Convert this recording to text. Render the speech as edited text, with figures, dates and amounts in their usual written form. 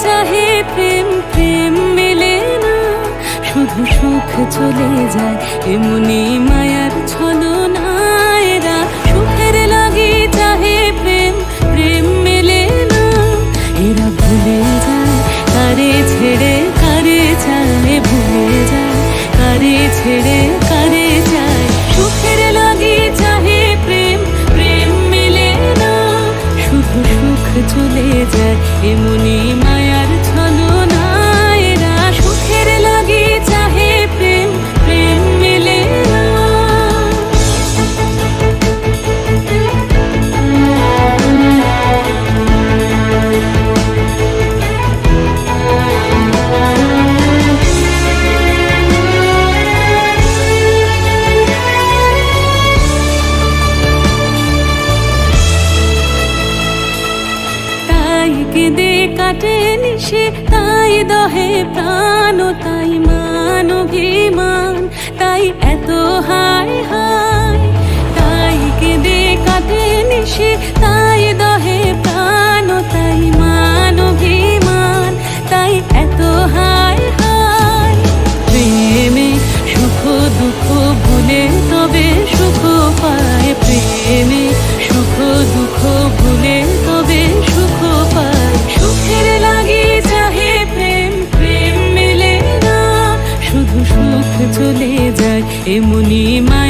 চাহে প্রেম, প্রেম মেলে না, শুধু সুখ চলে যায় এমনি মায়ার ছলনায়। এরা সুখের লাগি চাহে প্রেম, প্রেম মেলে না, এরা ভুলে যায় কারে ছেড়ে কারে চায়, ভুলে যায় কারে ছেড়ে কারে চায়। সুখের লাগি চাহে প্রেম, প্রেম মেলে না, শুধু সুখ চলে যায় এমনি মায়ার ছলনায়। এরা সুখের লাগি চাহে প্রেম, প্রেম মেলে না। তাই কেঁদে কাটে নিশে, তাই দহে প্রাণ, তাই মান অভিমান, তাই এত হায় হায়। তাই কেঁদে কাটে নিশে, তাই দহে প্রাণ, তাই মান অভিমান, তাই এত হায় হায়। প্রেমে সুখ দুঃখ ভুলে তবে সুখ পায়, প্রেমে সুখ দুঃখ ভুলে তবে সুখ পায়। সুখের লাগি চাহে প্রেম, প্রেম মেলে না, শুধু সুখ চলে যায় এমনি মা